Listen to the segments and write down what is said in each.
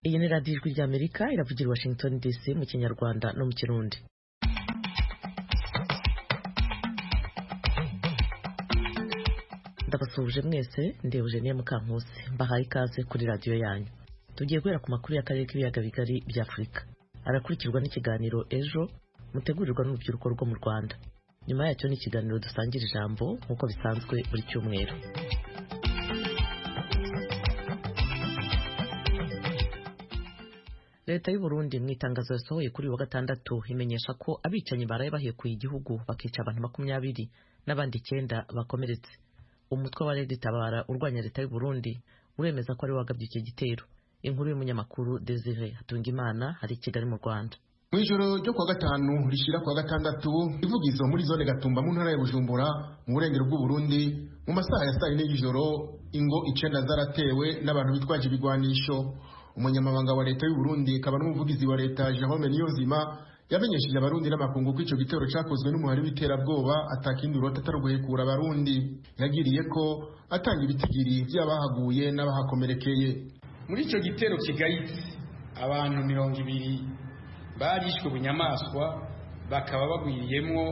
Iyi ni radiyo ijwi ry'Amerika iravugira i Washington DC mu Kinyarwanda no mu Kirundi. Ndabasuhuje mwese, ndi Eugenie Mukankusi, mbahaye ikaze kuri radiyo yanyu. Tugiye guhera ku makuru y'akarere k'ibiyaga bigari bya Afurika. Arakurikirwa n'ikiganiro Ejo mutegurirwa n'urubyiruko rwo mu Rwanda. Nyuma yacyo ni ikiganiro dusangira ijambo nk'uko bisanzwe buri cyumweru. Leta y'u Burundi mu itangazo yasohoye kuri wa gatandatu imenyesha ko abicanyi baraye bahekuye igihugu bakica abantu 20 n'abandi 9 bakomeretse. Umutwe wa Red Tabara urwanya leta y'u Burundi uremeza ko ari wagabye iki gitero. Inkuru y'umunyamakuru Desire Hatungimana hari Kigali mu Rwanda. Mwijoro ryo kwa gatanu rishira kwa gatandatu ivugizo muri zone Gatumba mu ntara ya Bujumbura mu burengero bw'u Burundi mu masaha ya 4 y'ijoro ingo 9 zaratewe n'abantu bitwaje ibigwanisho. Umunyamabanga wa leta y'u Burundi akaba n'umuvugizi wa leta Jerome Niyonzima yamenyesheje abarundi n'amakungu ko ico gitero cakozwe n'umuhari w'iterabwoba atakindi urota ataruguhekura abarundi. Yagiriye ko atanga ibitigiri by'abahaguye n'abahakomerekeye. Muri ico gitero kigayitse abantu 200 barishwe bunyamaswa bakaba bagwiriyemwo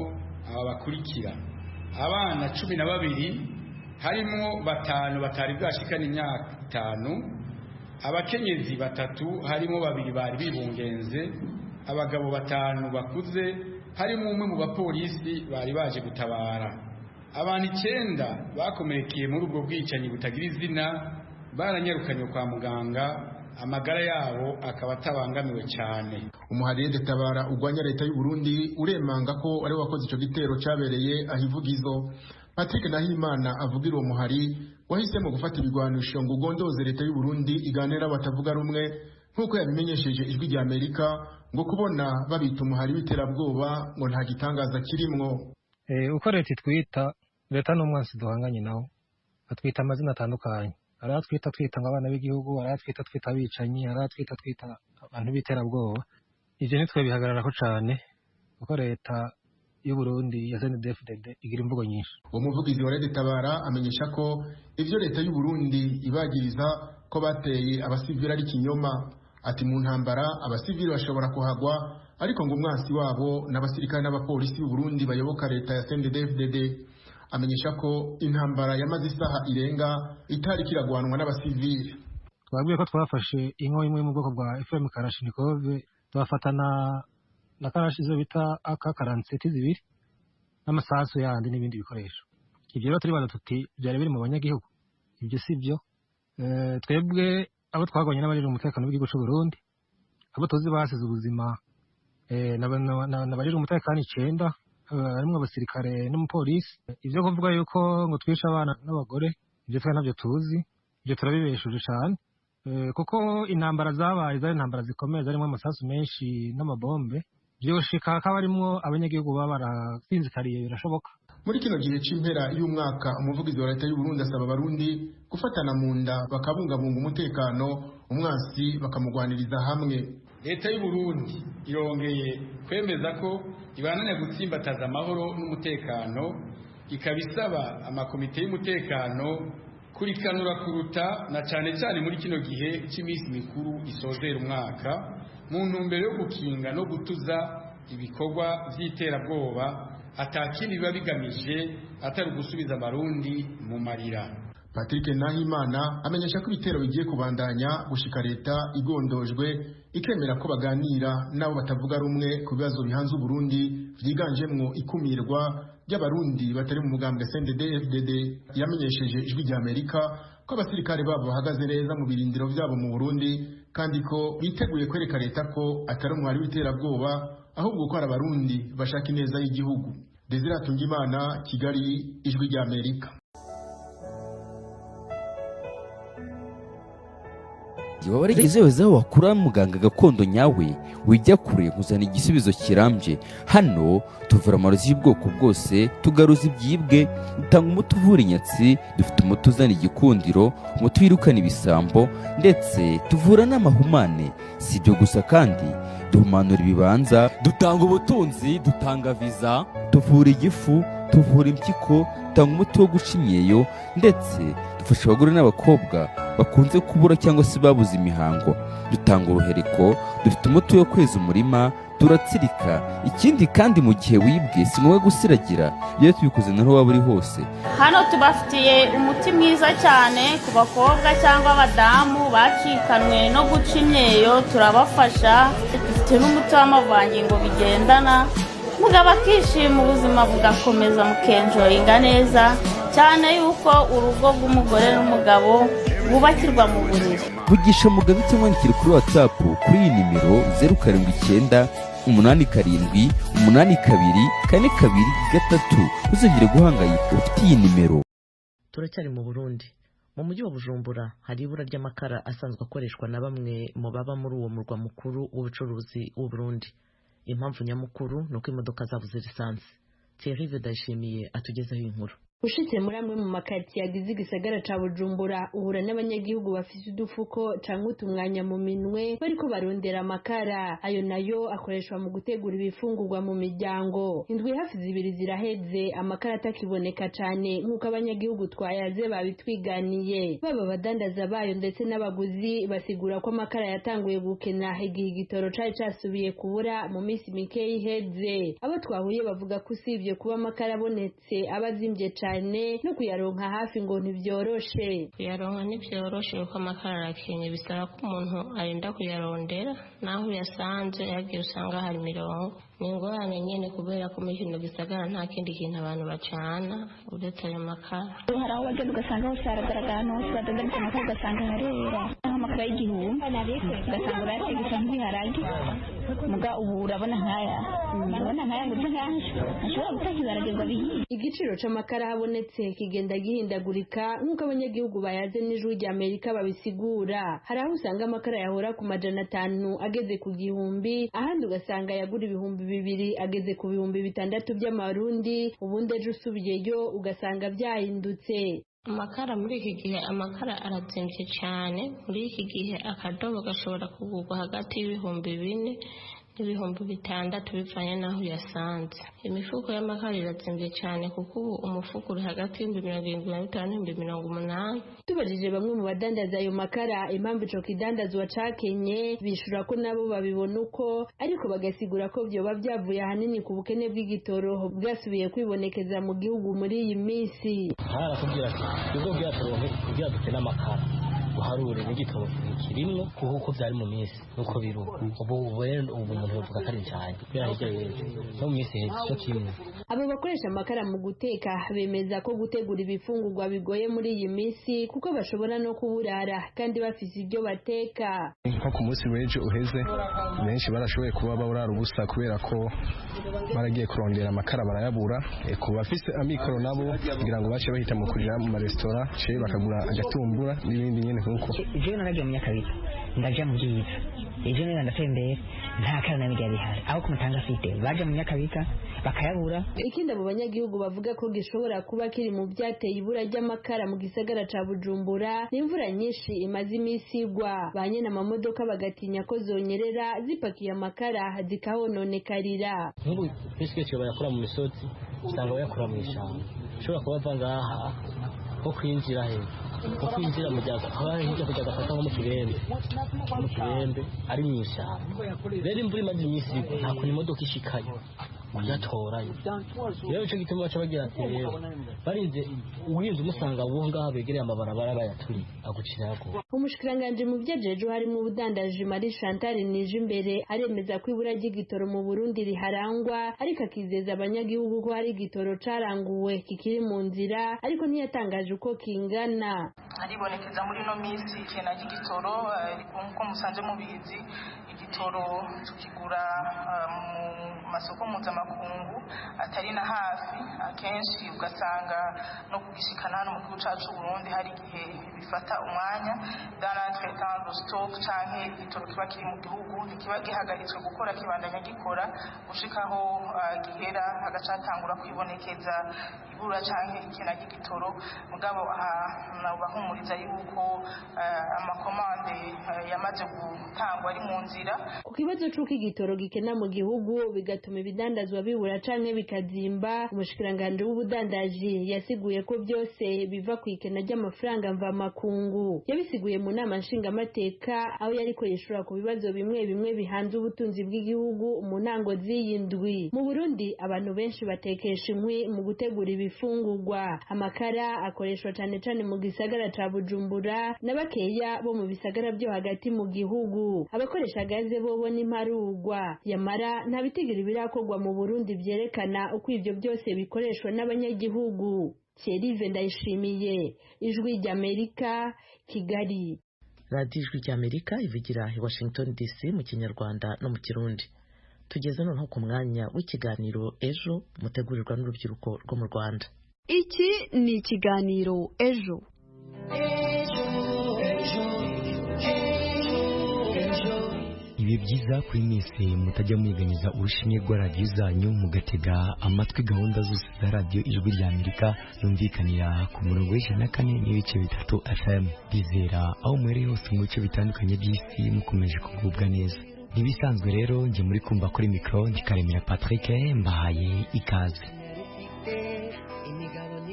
aba bakurikira: abana 12 harimo 5 batari bwashikana imyaka 5, abakenyezi 3 harimo 2 bari bibungenze, abagabo 5 bakuze harimo umwe mu bapolisi bari baje gutabara. Abantu 9 bakomerekeye muri ubwo bwicanyi butagira izina baranyarukanye kwa muganga, amagara yabo akaba atabangamiwe cyane. Umuhari Red Tabara urwanya leta y'u Burundi uremanga ko ari wakoze ico gitero cabereye ahivugizo. Patrick Nahimana avugira uwo muhari wahisemo gufata ibigwanisho ngo ugondoze leta y'u Burundi iganira batavuga rumwe nkuko yabimenyesheje ijwi rya Amerika ngo kubona babita umuhari w'iterabwoba ngo nta gitangaza kirimwo. Uko leta twita leta n'umwansi duhanganye nawo atwita amazina atandukanye. Aratwita twita abana b'igihugu, aratwita twita abicanyi, aratwita twita abantu b'iterabwoba. Ivyo nitwe bihagarara ko cane uko leta y'u Burundi ya CNDD-FDD igira imvugo nyinshi. Umuvugizi wa Red Tabara amenyesha ko ivyo leta y'u Burundi ibagiriza ko bateye abasivili ari kinyoma. Ati mu ntambara abasivili bashobora kuhagwa ariko ngo umwansi wabo n'abasirikare n'abapolisi b'u Burundi bayoboka leta ya CNDD-FDD. Amenyesha ko intambara yamaze isaha irenga itari kiragwanwa n'abasivili. Twabwiye ko twafashe inko imwe mu bwoko bwa FM Kalashnikov, twafatana na karashi zo bita AK-47 zibiri n'amasasu yandi n'ibindi bikoresho. Ivyo rero turi baza tuti byari biri mu banyagihugu. Ibyo sivyo. Twebwe abo twagwanye n'abarije umutekano w'igihugu cy'u Burundi, abo tuzi basize ubuzima n'abarije umutekano 9 harimo abasirikare n'umupolisi. Ivyo kuvuga yuko ngo twisha abana n'abagore ivyo twa navyo tuzi, ivyo turabibeshuje cyane kuko intambara zabaye zari intambara zikomeye zarimo amasasu menshi n'amabombe. Byoshika akaba arimo abanyagihugu baba barasinzikariye birashoboka. Muri kino gihe c'impera y'umwaka umuvugizi wa leta y'u Burundi asaba abarundi gufatana mu nda bakabungabunga umutekano, umwansi bakamugwaniriza hamwe. Leta y'u Burundi irongeye kwemeza ko ibananya gutsimbataza amahoro n'umutekano, ikabisaba amakomite y'umutekano kurikanura kuruta na cyane cyane muri kino gihe cy'iminsi mikuru isozera umwaka mu ntumbero yo gukinga no gutuza ibikorwa by'iterabwoba atakindi biba bigamije atari gusubiza abarundi mu marira. Patrick Nahimana amenyesha ko ibitero bigiye kubandanya gushika leta igondojwe ikemera ko baganira nabo batavuga rumwe ku bibazo bihanze Burundi vyiganjemwo ikumirwa ry'abarundi batari mu mugambwe CNDD-FDD. Yamenyesheje ijwi rya Amerika ko abasirikare babo bahagaze neza mu birindiro byabo mu Burundi kandi ko biteguye kwereka leta ko atari umuhari w'iterabwoba ahubwo ko ari abarundi bashaka ineza y'igihugu. Desire Hatungimana, Kigali, ijwi rya Amerika. Igihe warigeze wezaho wakura muganga gakondo nyawe wijya kure kuzana igisubizo kirambye. Hano tuvura amarozi y'ubwoko bwose, tugaruza ibyibwe, dutanga umuti uvura inyatsi, dufite umuti uzana igikundiro, umuti wirukana ibisambo, ndetse tuvura n'amahumane. Si ibyo gusa kandi duhumanura ibibanza, dutanga ubutunzi, dutanga viza, tuvura igifu, tuvura impyiko, dutanga umuti wo guca imyeyo, ndetse dufasha abagore n'abakobwa bakunze kubura cyangwa se babuze imihango. Dutanga uruhereko, dufite umuti wo kweza umurima, turatsirika. Ikindi kandi mu gihe wibwe si ngombwa gusiragira, iyo tubikoze naho waba uri hose. Hano tubafitiye umuti mwiza cyane ku bakobwa cyangwa abadamu bacikanwe no guca imyeyo, turabafasha. Dufite n'umuti w'amavangingo bigendana, mugabo akishima ubuzima bugakomeza mukenjoyinga neza, cyane yuko urugo rw'umugore n'umugabo bubakirwa mu buriri. Vugisha Mugabe cyangwa wandikire kuri WhatsApp kuri iyi nimero 079 87 82 42 uzongere guhangayika ufite iyi nimero. Turacyari mu Burundi. Mu mujyi wa Bujumbura hari ibura ry'amakara asanzwe akoreshwa na bamwe mu baba muri uwo murwa mukuru w'ubucuruzi w'u Burundi. Impamvu nyamukuru nuko imodoka zabuze lisansi. Thierry Vedashimiye atugezaho inkuru. Ushitse muri amwe mu makaritsiye agize igisagara ca Bujumbura uhura n'abanyagihugu bafise udufuko canke utumwanya mu minwe bariko barondera amakara. Ayo nayo akoreshwa mu gutegura ibifungurwa mu miryango. Indwi hafi zibiri ziraheze amakara atakiboneka cane nk'uko abanyagihugu twayaze babitwiganiye. Baba badandaza bayo ndetse n'abaguzi basigura ko amakara yatanguye gukena igihe igitoro cari casubiye kubura mu minsi mike iheze. Abo twahuye bavuga ko usibye kuba amakara abonetse abazimvye no kuyaronka hafi ngo ntibyoroshe. Kuyaronka ntibyoroshe kuko amakara arakenye, bisaba ko umuntu arinda kuyarondera, naho yasanze yagiye usanga hari mirongo. Ni ingorane nyene kubera ko muri kino gisagara nta kindi kintu abantu bacana uretse ayo makara. Hari aho bagenda ugasanga hose haragaragara ahantu hose badandariza amakara ugasanga harera nk'amakara y'igihumbi ugasanga urayategeka nk'ibiharage, muga ubu urabona nk'aya ngurya nk'aje ashobora gutakibaragirwa bihiye. Igiciro c'amakara habonetse kigenda gihindagurika nk'uko abanyagihugu bayaze n'ijwi rya Amerika babisigura. Hari aho usanga amakara yahora ku 500 ageze ku 1000, ahandi ugasanga yagura 2000 ageze ku 6000 by'amarundi, ubundi ejo usubiyeyo ugasanga byahindutse. Amakara muri iki gihe amakara arazimvye cyane. Muri iki gihe akadobo gashobora kugurwa hagati y'ibihumbi 4 n'ibihumbi 6 bivanye naho yasanze. Imifuko y'amakara irazimvye cyane kuko ubu umufuko uri hagati y'75 n'ibihumbi 80. Tubajije bamwe mu badandaza ayo makara impamvu ico kidandazwa cakenye, bishura ko nabo babibona uko, ariko bagasigura ko vyoba byavuye ahanini ku bukene bw'igitoro bwasubiye kwibonekeza mu gihugu muri iyi minsi. Harakubwira ati ubwo byaturonke kugira dukena amakara uharure n'igitoro kirimwo kuko byari mu minsi nuko biru ubu rero umuntu yovuga kari cyane byahegereye no mu minsi cyo kimwe. Abo bakoresha amakara mu guteka bemeza ko gutegura ibifungurwa bigoye muri iyi minsi kuko bashobora no kuburara kandi bafise ibyo bateka. Nko ku munsi w'ejo uheze benshi barashoboye kuba baburara ubusa kubera ko baragiye kurondera amakara barayabura. Ku bafise amikoro nabo kugira ngo bace bahita mu kurira mu maresitora ce bakagura agatumbura n'ibindi nyene nkuko. Ejo naragiye mu Nyakabiga ndaja mu Byiza, ejo nenda ndatembera nta kana nabijya bihari aho kumutanga afite baje mu Nyakabiga bakayabura. Ikindi abo banyagihugu bavuga ko gishobora kuba kiri mu byateye ibura ry'amakara mu gisagara ca Bujumbura n'imvura nyinshi imaze imisi igwa, banye n'amamodoka bagatinya ko zonyerera zipakiye amakara zikahononekarira. Nk'ubu biswe cyo bayakora mu misozi usanga bayakora mu ishamba, ushobora kuba vangaha ko kwinjira he ko kwinjira mu jaza abari hirya kujya gafata nko mu kirembe ari mu ishamba. Rero imvura imaze imisi igwa nta kuntu imodoka ishikaye yatorayo. Rero ico gituma baca bagira ati rero barinze uwinze umusanga uwo ngaha begereye amabarabara bayaturi agucirago. Umushikiranganje mu byejeje harimo ubudandaji Marie Chantal Nijimbere aremeza ko ibura ry'igitoro mu Burundi riharangwa, ariko akizeza abanyagihugu ko hari igitoro caranguwe kikiri mu nzira, ariko ntiyatangaje uko kingana. Haribonekeza muri no minsi ikena ry'igitoro ko musanze mubizi igitoro tukigura mu masoko mpuzamakungu atari na hafi, akenshi ugasanga no kugishikana hano mu gihugu cacu Burundi hari igihe bifata umwanya. dans l'entretemps de stock canke igitoro kiba kiri mu gihugu ntikiba gihagaritswe gukora kibandanya gikora gushikaho gihera hagacatangura kwibonekeza ibura canke ikena ry'igitoro mugabo bahumuriza yuko amakomande yamaze gutangwa ari mu nzira. Ku kibazo c'uko igitoro gikena mu gihugu bigatuma ibidandazwa bibura canke bikazimba, umushikiranganje w'ubudandaji yasiguye ko byose biva ku ikena ry'amafaranga mvamakungu. Yabisiguye mu nama nshingamateka aho yariko yishura ku bibazo bimwe bimwe bihanze ubutunzi bw'igihugu mu ntango z'iyindwi. Mu Burundi abantu benshi batekesha inkwi mu gutegura ibifungurwa. Amakara akoreshwa cane cane mu gisagara ca Bujumbura na bakeya bo mu bisagara byo hagati mu gihugu. Abakoresha gaze bo n'imparugwa yamara nta bitigiri birakorwa mu Burundi vyerekana uko ivyo byose bikoreshwa n'abanyagihugu. Thierry Ndayishimiye, Ijwi ry'Amerika, Kigali. Radio Ijwi ry'Amerika ivugira i Washington DC mu Kinyarwanda no mu Kirundi. Tugeze noneho ku mwanya w'ikiganiro ejo mutegurirwa n'urubyiruko rwo mu Rwanda. Iki ni ikiganiro ejo. Ibi byiza kuri mwese mutajya mwiganyiza urushinge rwa radiyo zanyu mugatega amatwi gahunda zose za radiyo Ijwi ry'Amerika yumvikanira ku murongo w'104.3 FM. Bizera aho muhereye hose mu bice bitandukanye by'isi mukomeje kugubwa neza. Nibisanzwe rero njye muri kumva kuri mikro ndikaremera Patrick mbahaye ikaze.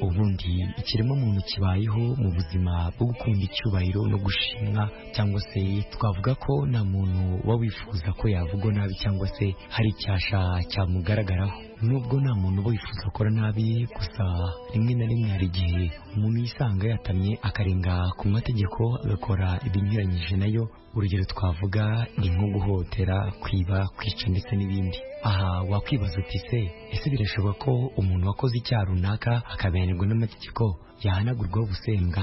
Ubundi ikirema muntu kibayeho mu buzima bwo gukunda icyubahiro no gushimwa, cyangwa se twavuga ko nta muntu wawifuza ko yavugwa nabi cyangwa se hari icyasha cyamugaragaraho. Nubwo nta muntu wifuza gukora nabi, gusa rimwe na rimwe hari igihe umuntu yisanga yatamye akarenga ku mategeko agakora ibinyuranyije nayo. Urugero twavuga ni nko guhotera, kwiba, kwica ndetse n'ibindi. Aha wakwibaza uti ese birashoboka ko umuntu wakoze icyaha runaka akabihanirwa n'amategeko yahanagurwaho ubusembwa?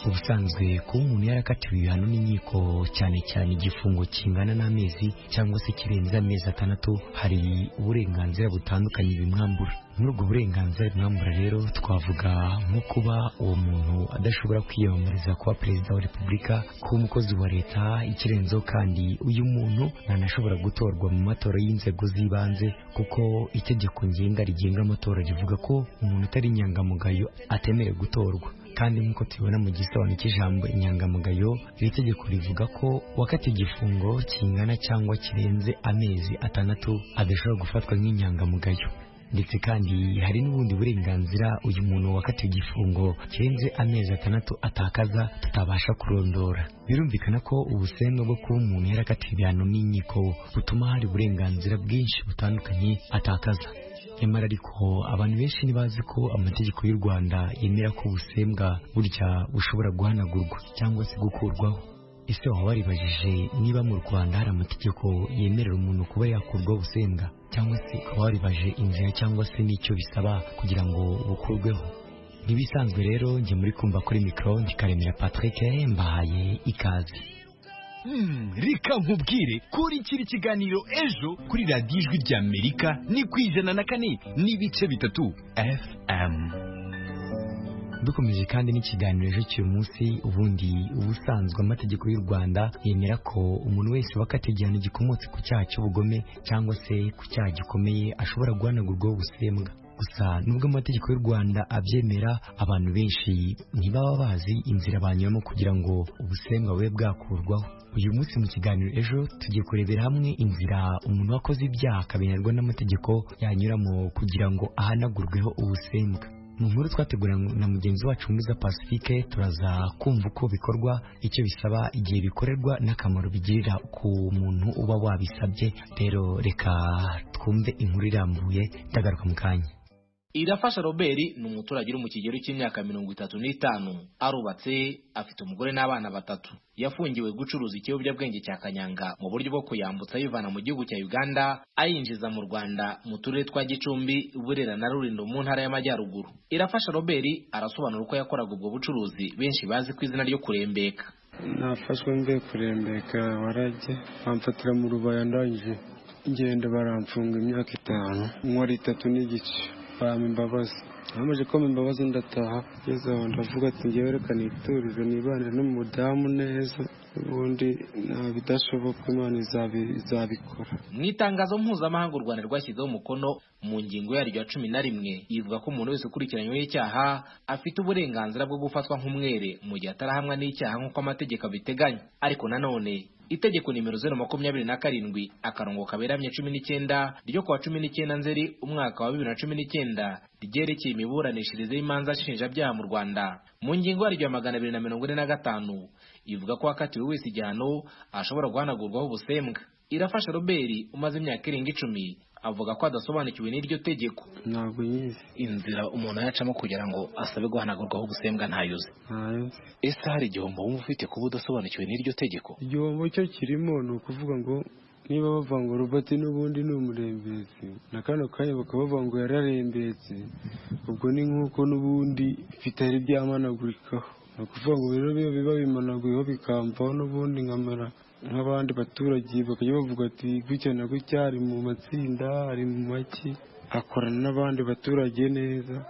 Ubusanzwe kuba umuntu yarakatiwe ibihano n'inkiko, cyane cyane igifungo kingana n'amezi cyangwa se kirenze amezi 6, hari uburenganzira butandukanye bimwambura. Muri ubwo burenganzira bimwambura rero twavuga nko kuba uwo muntu adashobora kwiyamamariza kuba perezida wa repubulika, kuba umukozi wa leta, ikirenzeho kandi uyu muntu ntanashobora gutorwa mu matora y'inzego z'ibanze, kuko itegeko ngenga rigenga amatora rivuga ko umuntu utari inyangamugayo atemerewe gutorwa. Kandi nk'uko tubibona mu gisobanuro cy'ijambo inyangamugayo, iri tegeko rivuga ko wakatiwe igifungo kingana cyangwa kirenze amezi 6 adashobora gufatwa nk'inyangamugayo. Ndetse kandi hari n'ubundi burenganzira uyu muntu wakatiwe igifungo kirenze amezi 6 atakaza tutabasha kurondora. Birumvikana ko ubusembwa bwo kuba umuntu yarakatiwe ibihano n'inkiko butuma hari uburenganzira bwinshi butandukanye atakaza. Nyamara ariko abantu benshi ntibazi ko amategeko y'u Rwanda yemera ko ubusembwa burya bushobora guhanagurwa cyangwa se gukurwaho. Ese waba waribajije niba mu Rwanda hari amategeko yemerera umuntu kuba yakurwaho ubusembwa, cyangwa se ukaba waribaje inzira cyangwa se n'icyo bisaba kugira ngo bukurweho? Nibisanzwe rero njye muri kumva kuri mikro ndikaremera Patrick mbahaye ikaze. Reka nkubwire kuri kiri kiganiro ejo kuri radiyo Ijwi ry'Amerika ni ku 104.3 FM. Dukomeje kandi n'ikiganiro ejo cy'uyu munsi. Ubundi ubusanzwe amategeko y'u Rwanda yemera ko umuntu wese wakatiwe igihano gikomotse ku cyaha cy'ubugome cyangwa se ku cyaha gikomeye ashobora guhanagurwaho ubusembwa. Gusa nubwo amategeko y'u Rwanda abyemera, abantu benshi ntibaba bazi inzira banyuramo kugira ngo ubusembwa bube bwakurwaho. Uyu munsi mu kiganiro ejo tugiye kurebera hamwe inzira umuntu wakoze ibyaha akabihanirwa n'amategeko yanyuramo kugira ngo ahanagurweho ubusembwa. Mu nkuru twateguranye na mugenzi wacu Muza Pacifique turaza kumva uko bikorwa, icyo bisaba, igihe bikorerwa n'akamaro bigirira ku muntu uba wabisabye. Rero reka twumve inkuru irambuye, ndagaruka mu kanya. Irafasha Robert ni umuturage uri mu kigero cy'imyaka 35, arubatse, afite umugore n'abana 3. Yafungiwe gucuruza ikiyobyabwenge cya kanyanga mu buryo bwo kuyambutsa yivana mu gihugu cya Uganda ayinjiza mu Rwanda mu turere twa Gicumbi, Burera na Rulindo mu ntara y'Amajyaruguru. Irafasha Robert arasobanura uko yakoraga ubwo bucuruzi benshi bazi ku izina ryo kurembeka. Nafashwe mbe kurembeka, warajye bamfatira mu Rubaya, ndangije ngenda baramfunga imyaka 5, nkora 3 n'igice. Bampa imbabazi namaze koma imbabazi ndataha ngeze aho ndavuga ati ngewe reka niturize nibanire n'umudamu neza ubundi bidashoboka Imana izabikora. Mu itangazo mpuzamahanga u Rwanda rwashyizeho umukono mu ngingo yaryo ya 11 ivuga ko umuntu wese ukurikiranyweho icyaha afite uburenganzira bwo gufatwa nk'umwere mu gihe atarahamwa n'icyaha nk'uko amategeko abiteganya. Ariko nanone itegeko nimero 027 akarongo kaberamye 19 ryo kuwa 19 Nzeri umwaka wa 2019 ryerekeye imiburanishirize y'imanza nshinjabyaha mu Rwanda mu ngingo yaryo ya 245 ivuga ko wakatiwe wese igihano ashobora guhanagurwaho ubusembwa. Irafasha Robert umaze imyaka 10 avuga ko adasobanukiwe n'iryo tegeko. Ntabwo nyizi inzira umuntu yacamo kugira ngo asabe guhanagurwaho ubusembwa ntayuze. Ese hari igihombo wumva ufite kuba udasobanukiwe n'iryo tegeko? Igihombo cyo kirimo ni ukuvuga ngo niba bavuga ngo Robert n'ubundi ni umurembetsi na kano kanya bakabavuga ngo yararembetse, ubwo ni nk'uko n'ubundi bitari byamanagurikaho. Ni ukuvuga ngo rero biba bimanaguyeho bikamvaho n'ubundi nkamera nk'abandi baturage bakajya bavuga ati gutya na gutya ari mu matsinda ari mu maki akorana n'abandi baturage neza,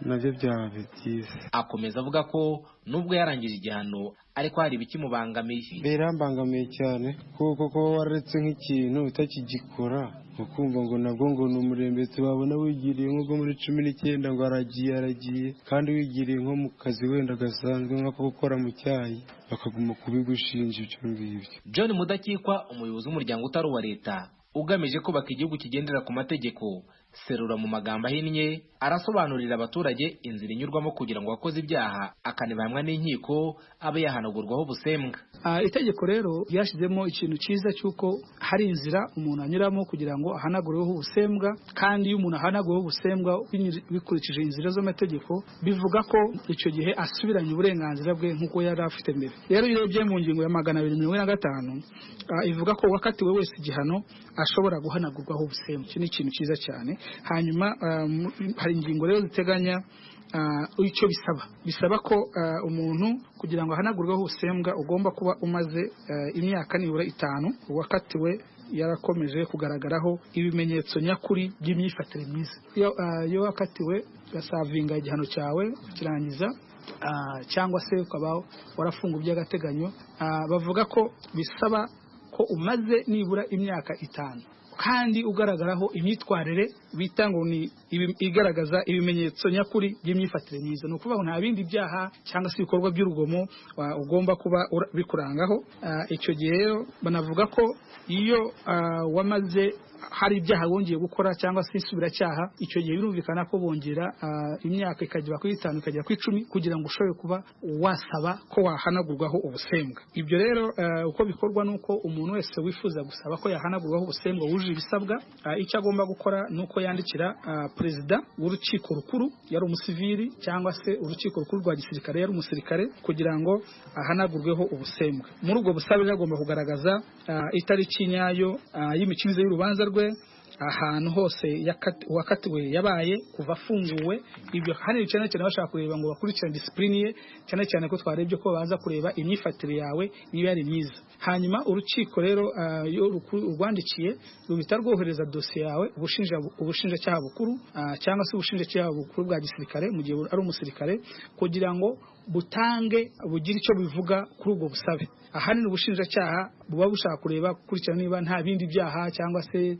nabyo byaba byiza. Akomeza avuga ko nubwo yarangije igihano ariko hari bikimubangamiye. Birambangamiye cyane kuko waretse nk'ikintu utakigikora ukumva ngo nabwo ngo ni umurembetsi wabona wigiriye nko muri 19 ngo aragiye kandi wigiriye nko mu kazi wenda gasanzwe nko gukora mu cyayi bakaguma kubigushinja ibyo ngibyo. John Mudakikwa umuyobozi w'umuryango utari uwa leta ugamije kubaka igihugu kigendera ku mategeko Serura mu magambo ahinnye arasobanurira abaturage inzira inyurwamo kugira ngo akoze ibyaha akanibahamwa n'inkiko abe yahanagurwaho ubusembwa. Itegeko rero ryashizemo ikintu cyiza cyuko hari inzira umuntu anyuramo kugira ngo ahanagureho ubusembwa, kandi iyo umuntu ahanagureho ubusembwa bikurikije inzira z'amategeko bivuga ko icyo gihe asubiranye uburenganzira bwe nk'uko yari afite mbere. Rero irebye mu ngingo ya 245 ivuga ko wakatiwe wese igihano ashobora guhanagurwaho ubusembwa. Iki ni ikintu cyiza cyane. Hanyuma hari ingingo rero ziteganya icyo bisaba ko umuntu kugira ngo ahanagurweho ubusembwa ugomba kuba umaze imyaka nibura 5 wakatiwe yarakomeje kugaragaraho ibimenyetso nyakuri by'imyifatire myiza. Iyo wakatiwe gasavinga igihano cyawe kirangiza cyangwa se ukaba warafunga by'agateganyo, bavuga ko bisaba ko umaze nibura imyaka 5 kandi ugaragaraho imyitwarire bita ngo ni igaragaza ibimenyetso nyakuri by'imyifatire myiza. Ni ukuvuga ngo nta bindi byaha cyangwa se ibikorwa by'urugomo ugomba kuba bikurangaho. Icyo gihe rero banavuga ko iyo wamaze hari ibyaha wongeye gukora cyangwa se isubiracyaha, icyo gihe birumvikana ko bongera imyaka ikajya kuri 5 ikajya kuri 10 kugira ngo ushobore kuba wasaba ko wahanagurwaho ubusembwa. Ibyo rero uko bikorwa nuko umuntu wese wifuza gusaba ko yahanagurwaho ubusembwa wuje ibisabwa, icyo agomba gukora nuko yandikira perezida w'urukiko rukuru yari umusivili cyangwa se urukiko rukuru rwa gisirikare yari umusirikare kugira ngo ahanagurweho ubusembwa. Muri ubwo busabe agomba kugaragaza itariki nyayo y'imikirize y'urubanza rwe, ahantu hose wakatiwe yabaye kuva afunguwe. Ibyo hari cyane cyane bashaka kureba ngo bakurikirane discipline ye, cyane cyane ko twarebye ko baza kureba imyifatire yawe niba yari myiza. Hanyuma urukiko rero urwandikiye ruhita rwohereza dosiye yawe ubushinjacyaha bukuru cyangwa se ubushinjacyaha bukuru bwa gisirikare mu gihe ari umusirikare kugira ngo butange bugira icyo bivuga kuri ubwo busabe. Ahanini ubushinjacyaha buba bushaka kureba kurikirana niba nta bindi byaha cyangwa se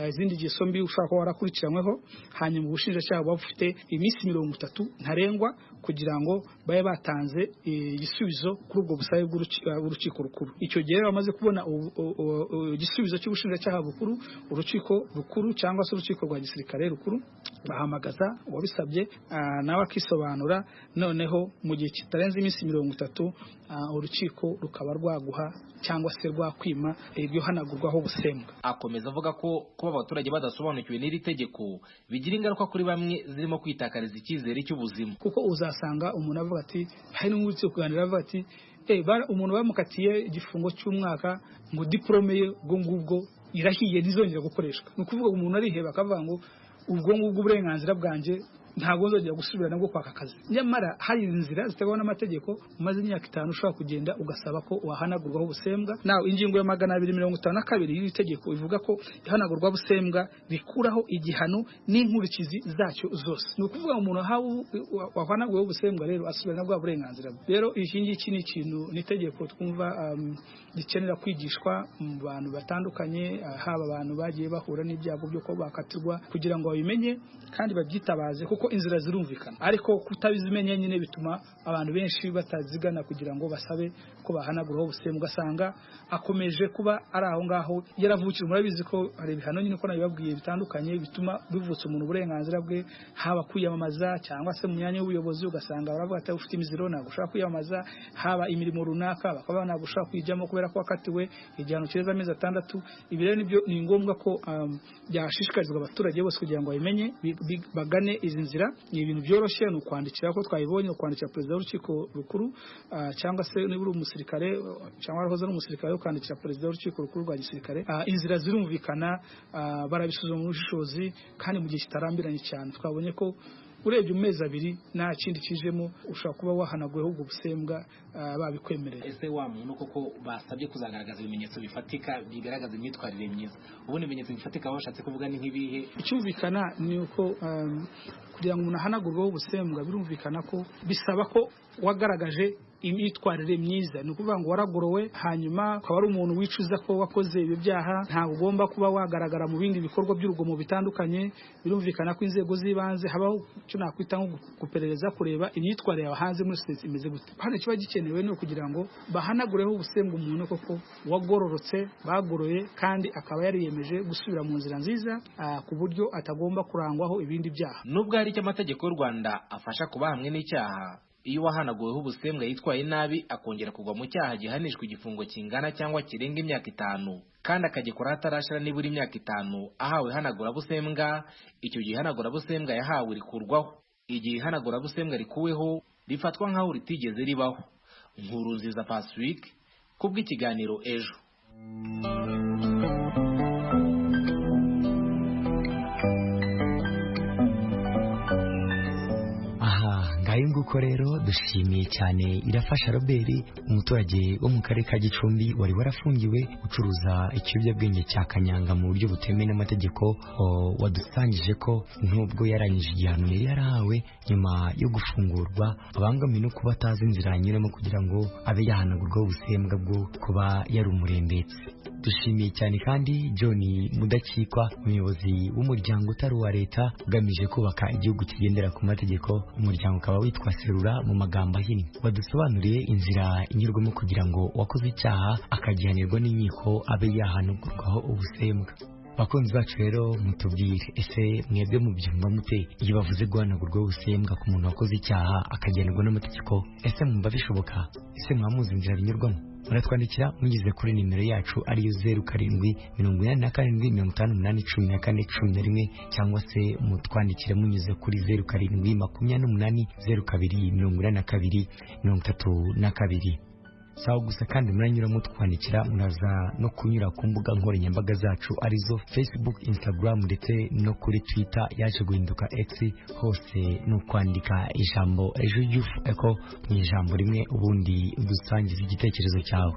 izindi ngeso mbi ushaka ko warakurikiranyweho. Hanyuma ubushinjacyaha buba bufite iminsi 30 ntarengwa kugira ngo babe batanze igisubizo kuri ubwo busabe bw'urukiko rukuru. Icyo gihe bamaze kubona igisubizo cy'ubushinjacyaha bukuru, urukiko rukuru cyangwa se urukiko rwa gisirikare rukuru bahamagaza uwabisabye nawe akisobanura. Noneho mu gihe kitarenze iminsi 30 urukiko rukaba rwaguha cyangwa se rwakwima iryo hanagurwaho ubusembwa. Akomeza avuga ko kuba abaturage badasobanukiwe n'iri tegeko bigira ingaruka kuri bamwe zirimo kwitakariza icyizere cy'ubuzima, kuko uzasanga umuntu avuga ati hari n'umunsi kuganira avuga ati umuntu bamukatiye igifungo cy'umwaka ngo diplome ye ubwo ngubwo irahiye ntizongera gukoreshwa. Ni ukuvuga umuntu ariheba akavuga ngo ubwo ngubwo uburenganzira bwanjye ntabwo uzongera gusubira nabwo kwaka akazi. Nyamara hari inzira zitegwa n'amategeko umaze imyaka 5 ushobora kugenda ugasaba ko wahanagurwaho ubusembwa. Naho ingingo ya 252 y'iri tegeko ivuga ko ihanagurwa busembwa rikuraho igihano n'inkurikizi zacyo zose. Ni ukuvuga umuntu wahanaguweho ubusembwa rero asubira nabwo burenganzira. Rero iki ngiki ni ikintu n'itegeko twumva gikenera kwigishwa mu bantu batandukanye, haba abantu bagiye bahura n'ibyago byo ko bakatirwa kugira ngo babimenye kandi babyitabaze, kuko inzira zirumvikana. Ariko kutabizimenye nyine bituma abantu benshi batazigana kugira ngo basabe ko bahanaguraho ubusembwa, ugasanga akomeje kuba ari aho ngaho yaravukira. Murabizi ko hari ibihano nyine ko nabibabwiye bitandukanye bituma bivutsa umuntu uburenganzira bwe, haba kwiyamamaza cyangwa se mu myanya y'ubuyobozi, ugasanga baravuga ati ufite imiziro ntabwo ushaka kwiyamamaza, haba imirimo runaka bakaba ntabwo ushaka kuyijyamo kubera ko wakatiwe igihano kireza amezi 6. Ibi rero nibyo ni ngombwa ko byashishikarizwa abaturage bose kugira ngo babimenye bagane izi nzira. Ni ibintu byoroshye, ni ukwandikira ko twabibonye, ukwandikira perezida w'urukiko rukuru cyangwa se niba uri umusirikare cyangwa arahoza n'umusirikare ukandikira perezida w'urukiko rukuru rwa gisirikare. Inzira zirumvikana, barabisuzuma mu bushishozi kandi mu gihe kitarambiranye cyane. Twabonye ko urebye umezi 2 nta kindi kijemo ushobora kuba wahanaguyeho ubwo busembwa babikwemereye. Ese wa muntu koko basabye kuzagaragaza ibimenyetso bifatika bigaragaza imyitwarire myiza, ubundi ibimenyetso bifatika bashatse kuvuga ni nk'ibihe? Icyumvikana ni uko kugira ngo umuntu ahanagurweho ubusembwa birumvikana ko bisaba ko wagaragaje imyitwarire myiza. Ni ukuvuga ngo waragorowe hanyuma ukaba ari umuntu wicuza ko wakoze ibyo byaha, ntabwo ugomba kuba wagaragara mu bindi bikorwa by'urugomo bitandukanye. Birumvikana ko inzego z'ibanze habaho icyo nakwita nko guperereza kureba imyitwarire yawe hanze muri sosiyete imeze gute. Hano kiba gikenewe no kugira ngo bahanagureho ubusembwa umuntu koko wagororotse, bagoroye kandi akaba yariyemeje gusubira mu nzira nziza ku buryo atagomba kurangwaho ibindi byaha. Nubwo hari icyo amategeko y'u Rwanda afasha kuba hamwe n'icyaha, iyo wahanaguweho ubusembwa yitwaye nabi akongera kugwa mu cyaha gihanishwa igifungo kingana cyangwa kirenga imyaka 5 kandi akagikora hatarashira nibura imyaka 5 ahawe hanagura busembwa, icyo gihe hanagura busembwa yahawe rikurwaho. Igihe hanagura busembwa rikuweho rifatwa nkaho ritigeze ribaho. Nkurunziza Pacifique kubw'ikiganiro Ejo. nguko rero dushimiye cyane Irafasha Robert, umuturage wo mu karere ka Gicumbi wari warafungiwe gucuruza ikiyobyabwenge cya kanyanga mu buryo butemewe n'amategeko. Wadusangije ko nubwo yarangije igihano yari yarahawe, nyuma yo gufungurwa abangamiwe no kuba atazi inzira anyuramo kugira ngo abe yahanagurwaho ubusembwa bwo kuba yari umurembetsi. Dushimiye cyane kandi John Mudakikwa, umuyobozi w'umuryango utari uwa leta ugamije kubaka igihugu kigendera ku mategeko. Umuryango ukaba witwa Serura mu magambo ahinnye. Wadusobanuriye inzira inyurwamo kugira ngo wakoze icyaha akagihanirwa n'inkiko abe yahanagurwaho ubusembwa. Bakunzi bacu rero mutubwire, ese mwebwe mubyumva mute iyo bavuze guhanagurwaho ubusembwa ku muntu wakoze icyaha akagihanirwa n'amategeko? Ese mwumva bishoboka? Ese mwamuzi inzira binyurwamo? Muratwandikira mugize kuri nimero yacu ariyo 0787581411 cyangwa se mutwandikire munyuze kuri 0788028232. Sawa gusa kandi muranyura mutwandikira, muraza no kunyura ku mbuga nkoranyambaga zacu arizo Facebook, Instagram ndetse no kuri Twitter yaje guhinduka X. Hose no kwandika ijambo Ejo Youth Echo mu ijambo rimwe, ubundi udusangiza igitekerezo cyawe.